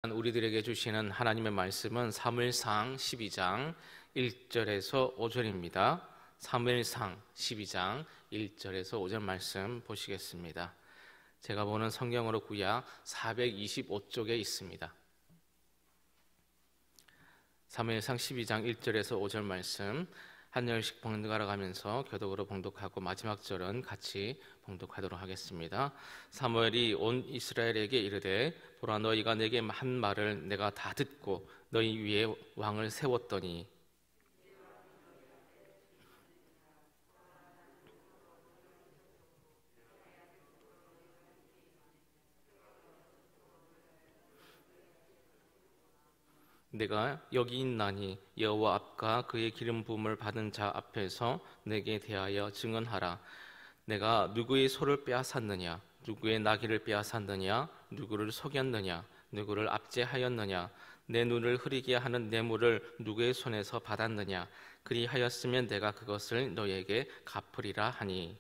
우리들에게 주시는 하나님의 말씀은 사무엘상 12장 1절에서 5절입니다. 사무엘상 12장 1절에서 5절 말씀 보시겠습니다. 제가 보는 성경으로 구약 425쪽에 있습니다. 사무엘상 12장 1절에서 5절 말씀 한 절씩 봉독하러 가면서 교독으로 봉독하고 마지막 절은 같이 봉독하도록 하겠습니다. 사무엘이 온 이스라엘에게 이르되 보라, 너희가 내게 한 말을 내가 다 듣고 너희 위에 왕을 세웠더니 내가 여기 있나니 여호와 앞과 그의 기름 부음을 받은 자 앞에서 내게 대하여 증언하라. 내가 누구의 소를 빼앗았느냐, 누구의 나귀를 빼앗았느냐, 누구를 속였느냐, 누구를 압제하였느냐, 내 눈을 흐리게 하는 뇌물을 누구의 손에서 받았느냐, 그리하였으면 내가 그것을 너에게 갚으리라 하니.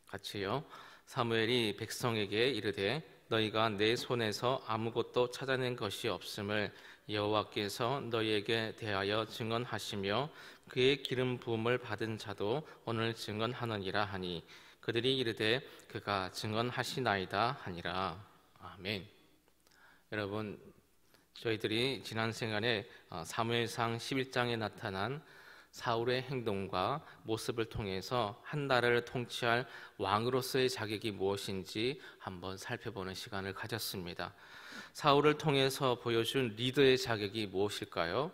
같이요. 사무엘이 백성에게 이르되 너희가 내 손에서 아무것도 찾아낸 것이 없음을 여호와께서 너희에게 대하여 증언하시며 그의 기름 부음을 받은 자도 오늘 증언하느니라 하니 그들이 이르되 그가 증언하시나이다 하니라. 아멘. 여러분, 저희들이 지난 시간에 사무엘상 11장에 나타난 사울의 행동과 모습을 통해서 한 나라를 통치할 왕으로서의 자격이 무엇인지 한번 살펴보는 시간을 가졌습니다. 사울을 통해서 보여준 리더의 자격이 무엇일까요?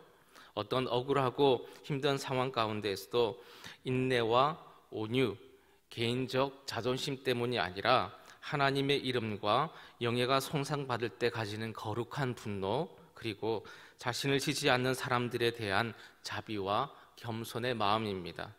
어떤 억울하고 힘든 상황 가운데에서도 인내와 온유, 개인적 자존심 때문이 아니라 하나님의 이름과 영예가 손상받을 때 가지는 거룩한 분노, 그리고 자신을 지지 않는 사람들에 대한 자비와 겸손의 마음입니다.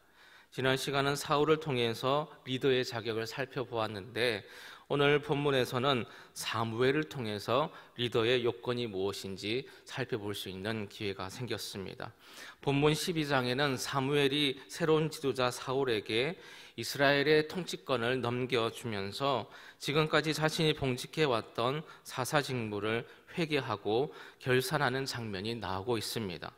지난 시간은 사울을 통해서 리더의 자격을 살펴보았는데 오늘 본문에서는 사무엘을 통해서 리더의 요건이 무엇인지 살펴볼 수 있는 기회가 생겼습니다. 본문 12장에는 사무엘이 새로운 지도자 사울에게 이스라엘의 통치권을 넘겨주면서 지금까지 자신이 봉직해왔던 사사직무를 회개하고 결산하는 장면이 나오고 있습니다.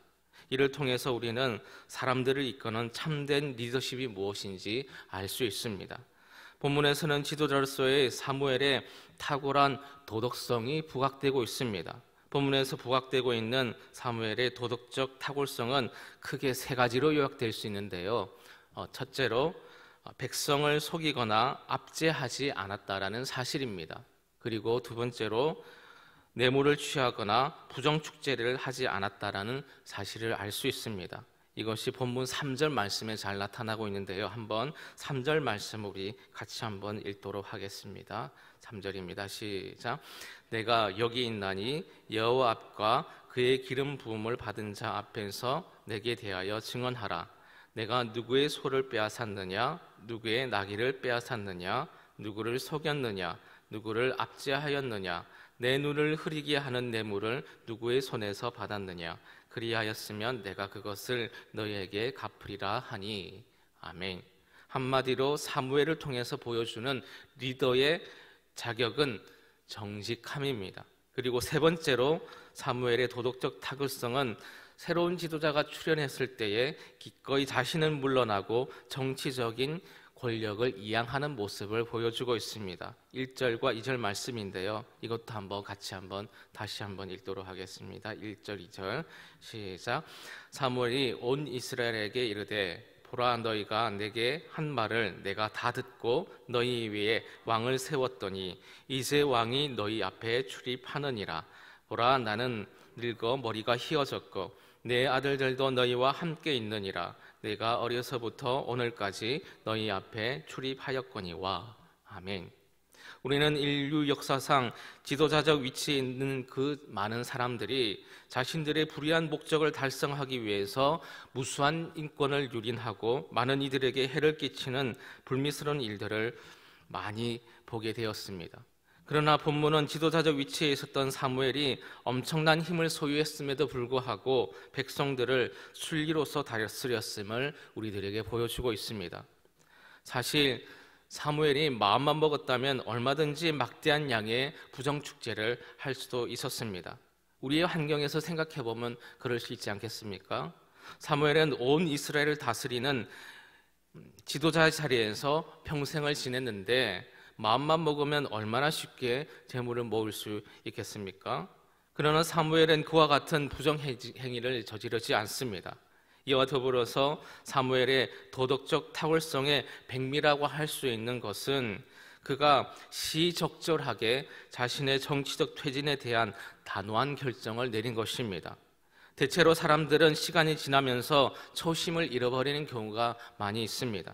이를 통해서 우리는 사람들을 이끄는 참된 리더십이 무엇인지 알 수 있습니다. 본문에서는 지도자로서의 사무엘의 탁월한 도덕성이 부각되고 있습니다. 본문에서 부각되고 있는 사무엘의 도덕적 탁월성은 크게 세 가지로 요약될 수 있는데요. 첫째로 백성을 속이거나 압제하지 않았다라는 사실입니다. 그리고 두 번째로 뇌물을 취하거나 부정축제를 하지 않았다라는 사실을 알 수 있습니다. 이것이 본문 3절 말씀에 잘 나타나고 있는데요. 한번 3절 말씀 우리 같이 한번 읽도록 하겠습니다. 3절입니다. 시작. 내가 여기 있나니 여호와 앞과 그의 기름 부음을 받은 자 앞에서 내게 대하여 증언하라. 내가 누구의 소를 빼앗았느냐, 누구의 나귀를 빼앗았느냐, 누구를 속였느냐, 누구를 압제하였느냐, 내 눈을 흐리게 하는 뇌물을 누구의 손에서 받았느냐, 그리하였으면 내가 그것을 너희에게 갚으리라 하니. 아멘. 한마디로 사무엘을 통해서 보여주는 리더의 자격은 정직함입니다. 그리고 세 번째로 사무엘의 도덕적 탁월성은 새로운 지도자가 출현했을 때에 기꺼이 자신은 물러나고 정치적인 권력을 이양하는 모습을 보여주고 있습니다. 1절과 2절 말씀인데요. 이것도 한번 같이 다시 한번 읽도록 하겠습니다. 1절, 2절 시작. 사무엘이 온 이스라엘에게 이르되 보라, 너희가 내게 한 말을 내가 다 듣고 너희 위에 왕을 세웠더니 이제 왕이 너희 앞에 출입하느니라. 보라, 나는 늙어 머리가 휘어졌고 내 아들들도 너희와 함께 있느니라. 내가 어려서부터 오늘까지 너희 앞에 출입하였거니와. 아멘. 우리는 인류 역사상 지도자적 위치에 있는 그 많은 사람들이 자신들의 불의한 목적을 달성하기 위해서 무수한 인권을 유린하고 많은 이들에게 해를 끼치는 불미스러운 일들을 많이 보게 되었습니다. 그러나 본문은 지도자적 위치에 있었던 사무엘이 엄청난 힘을 소유했음에도 불구하고 백성들을 순리로서 다스렸음을 우리들에게 보여주고 있습니다. 사실 사무엘이 마음만 먹었다면 얼마든지 막대한 양의 부정축제를 할 수도 있었습니다. 우리의 환경에서 생각해보면 그럴 수 있지 않겠습니까? 사무엘은 온 이스라엘을 다스리는 지도자의 자리에서 평생을 지냈는데 마음만 먹으면 얼마나 쉽게 재물을 모을 수 있겠습니까? 그러나 사무엘은 그와 같은 부정행위를 저지르지 않습니다. 이와 더불어서 사무엘의 도덕적 탁월성의 백미라고 할 수 있는 것은 그가 시적절하게 자신의 정치적 퇴진에 대한 단호한 결정을 내린 것입니다. 대체로 사람들은 시간이 지나면서 초심을 잃어버리는 경우가 많이 있습니다.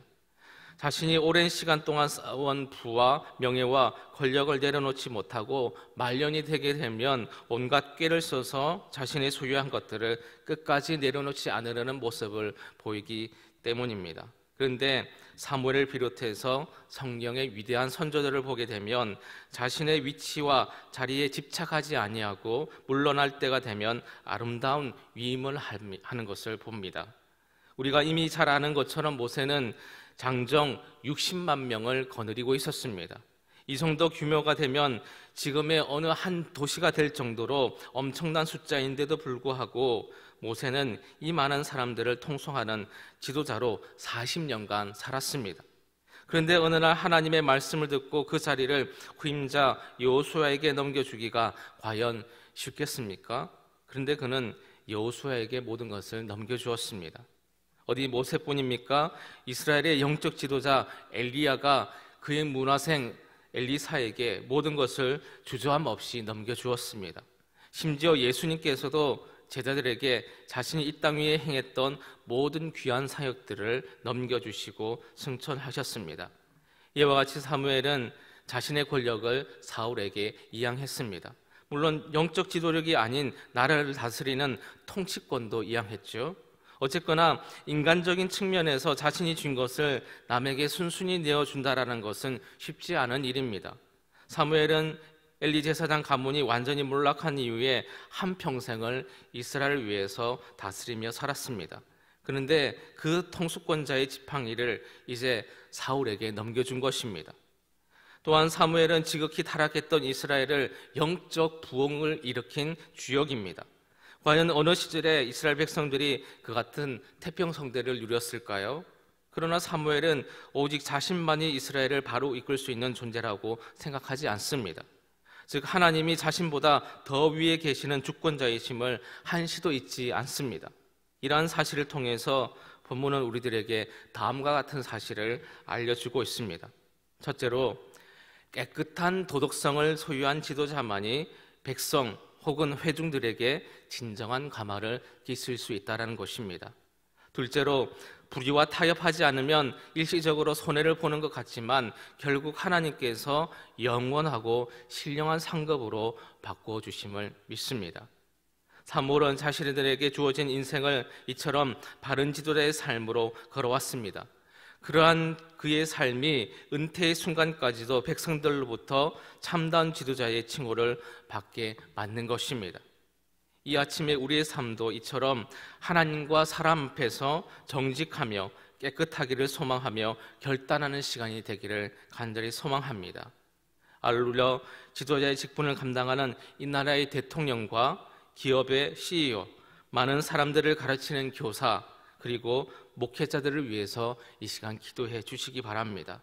자신이 오랜 시간 동안 쌓아온 부와 명예와 권력을 내려놓지 못하고 말년이 되게 되면 온갖 꾀를 써서 자신의 소유한 것들을 끝까지 내려놓지 않으려는 모습을 보이기 때문입니다. 그런데 사무엘을 비롯해서 성경의 위대한 선조들을 보게 되면 자신의 위치와 자리에 집착하지 아니하고 물러날 때가 되면 아름다운 위임을 하는 것을 봅니다. 우리가 이미 잘 아는 것처럼 모세는 장정 60만 명을 거느리고 있었습니다. 이 정도 규모가 되면 지금의 어느 한 도시가 될 정도로 엄청난 숫자인데도 불구하고 모세는 이 많은 사람들을 통솔하는 지도자로 40년간 살았습니다. 그런데 어느 날 하나님의 말씀을 듣고 그 자리를 후임자 여호수아에게 넘겨주기가 과연 쉽겠습니까? 그런데 그는 여호수아에게 모든 것을 넘겨주었습니다. 어디 모세뿐입니까? 이스라엘의 영적 지도자 엘리야가 그의 문화생 엘리사에게 모든 것을 주저함 없이 넘겨주었습니다. 심지어 예수님께서도 제자들에게 자신이 이 땅 위에 행했던 모든 귀한 사역들을 넘겨주시고 승천하셨습니다. 이와 같이 사무엘은 자신의 권력을 사울에게 이양했습니다. 물론 영적 지도력이 아닌 나라를 다스리는 통치권도 이양했죠. 어쨌거나 인간적인 측면에서 자신이 준 것을 남에게 순순히 내어준다라는 것은 쉽지 않은 일입니다. 사무엘은 엘리 제사장 가문이 완전히 몰락한 이후에 한평생을 이스라엘을 위해서 다스리며 살았습니다. 그런데 그 통수권자의 지팡이를 이제 사울에게 넘겨준 것입니다. 또한 사무엘은 지극히 타락했던 이스라엘을 영적 부흥을 일으킨 주역입니다. 과연 어느 시절에 이스라엘 백성들이 그 같은 태평성대를 누렸을까요? 그러나 사무엘은 오직 자신만이 이스라엘을 바로 이끌 수 있는 존재라고 생각하지 않습니다. 즉 하나님이 자신보다 더 위에 계시는 주권자이심을 한시도 잊지 않습니다. 이러한 사실을 통해서 본문은 우리들에게 다음과 같은 사실을 알려주고 있습니다. 첫째로 깨끗한 도덕성을 소유한 지도자만이 백성 혹은 회중들에게 진정한 감화를 끼칠 수 있다는 것입니다. 둘째로 불의와 타협하지 않으면 일시적으로 손해를 보는 것 같지만 결국 하나님께서 영원하고 신령한 상급으로 바꿔주심을 믿습니다. 사무엘은 자신들에게 주어진 인생을 이처럼 바른 지도자의 삶으로 걸어왔습니다. 그러한 그의 삶이 은퇴의 순간까지도 백성들로부터 참다운 지도자의 칭호를 받게 만든 것입니다. 이 아침에 우리의 삶도 이처럼 하나님과 사람 앞에서 정직하며 깨끗하기를 소망하며 결단하는 시간이 되기를 간절히 소망합니다. 아울러 지도자의 직분을 감당하는 이 나라의 대통령과 기업의 CEO, 많은 사람들을 가르치는 교사, 그리고 목회자들을 위해서 이 시간 기도해 주시기 바랍니다.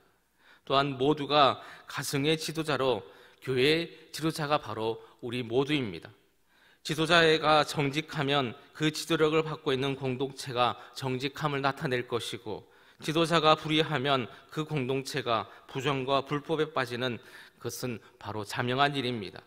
또한 모두가 가정의 지도자로 교회의 지도자가 바로 우리 모두입니다. 지도자가 정직하면 그 지도력을 받고 있는 공동체가 정직함을 나타낼 것이고 지도자가 불의하면 그 공동체가 부정과 불법에 빠지는 것은 바로 자명한 일입니다.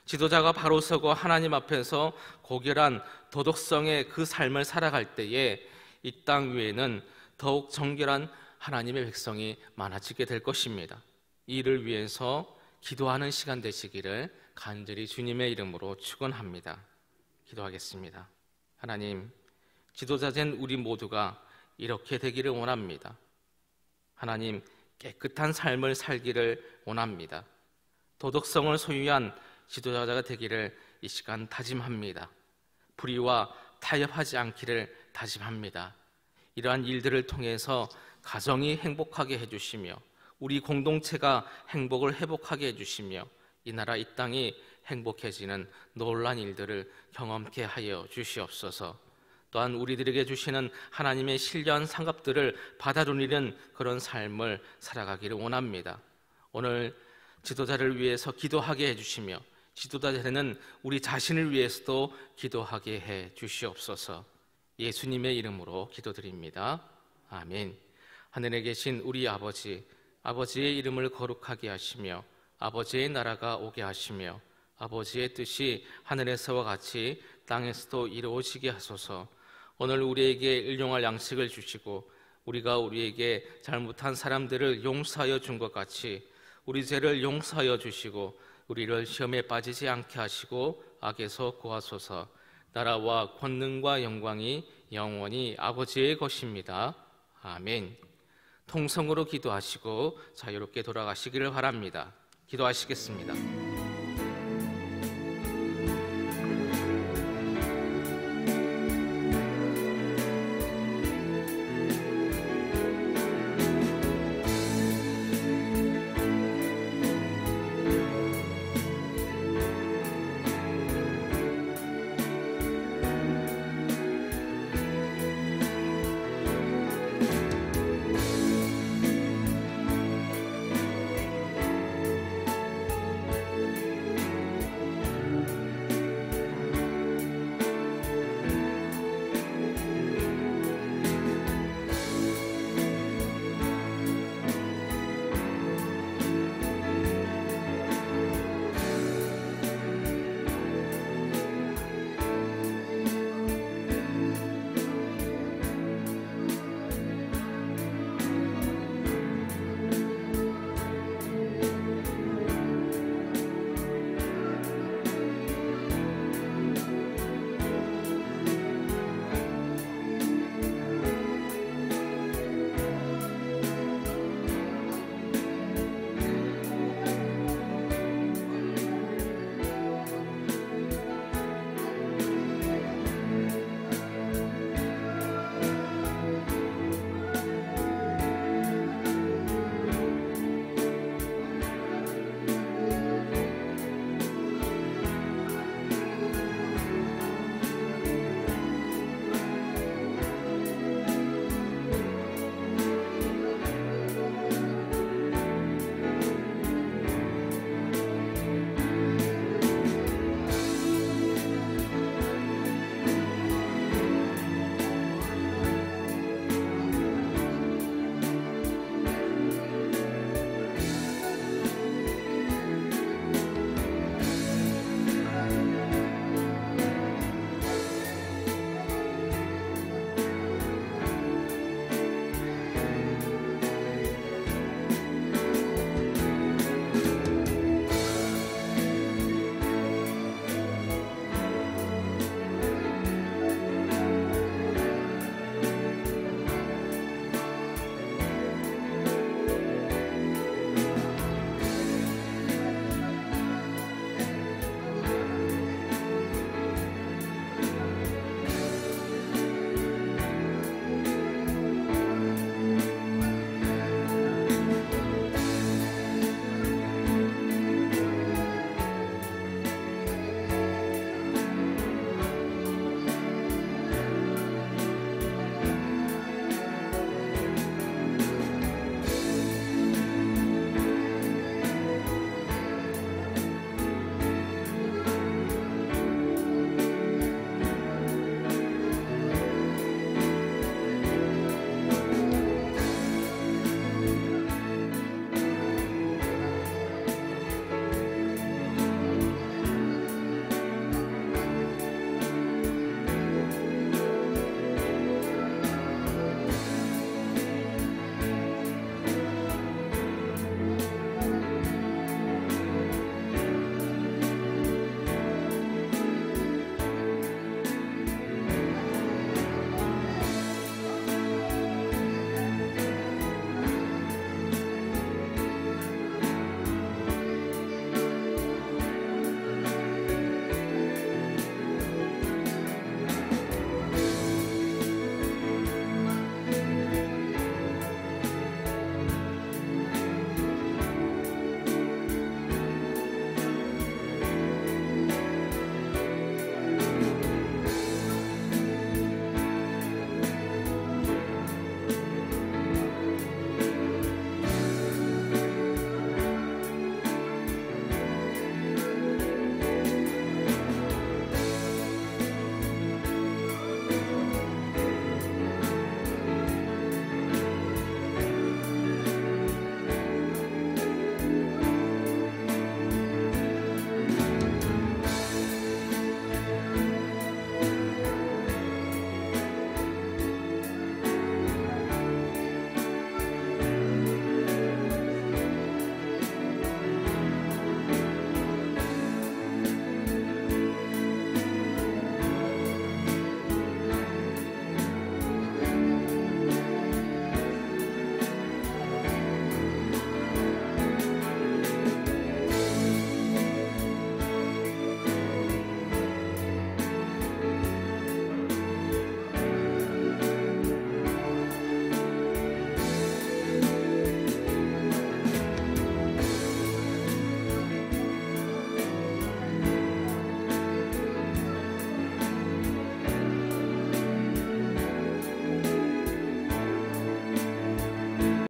지도자가 바로 서고 하나님 앞에서 고결한 도덕성의 그 삶을 살아갈 때에 이 땅 위에는 더욱 정결한 하나님의 백성이 많아지게 될 것입니다. 이를 위해서 기도하는 시간 되시기를 간절히 주님의 이름으로 축원합니다. 기도하겠습니다. 하나님, 지도자된 우리 모두가 이렇게 되기를 원합니다. 하나님, 깨끗한 삶을 살기를 원합니다. 도덕성을 소유한 지도자가 되기를 이 시간 다짐합니다. 불의와 타협하지 않기를 다짐합니다. 이러한 일들을 통해서 가정이 행복하게 해주시며 우리 공동체가 행복을 회복하게 해주시며 이 나라 이 땅이 행복해지는 놀라운 일들을 경험케 하여 주시옵소서. 또한 우리들에게 주시는 하나님의 신령한 상급들을 받아 누리는 그런 삶을 살아가기를 원합니다. 오늘 지도자를 위해서 기도하게 해주시며 지도자 되는 우리 자신을 위해서도 기도하게 해 주시옵소서. 예수님의 이름으로 기도드립니다. 아멘. 하늘에 계신 우리 아버지, 아버지의 이름을 거룩하게 하시며 아버지의 나라가 오게 하시며 아버지의 뜻이 하늘에서와 같이 땅에서도 이루어지게 하소서. 오늘 우리에게 일용할 양식을 주시고 우리가 우리에게 잘못한 사람들을 용서하여 준 것 같이 우리 죄를 용서하여 주시고 우리를 시험에 빠지지 않게 하시고 악에서 구하소서. 나라와 권능과 영광이 영원히 아버지의 것입니다. 아멘. 통성으로 기도하시고 자유롭게 돌아가시기를 바랍니다. 기도하시겠습니다.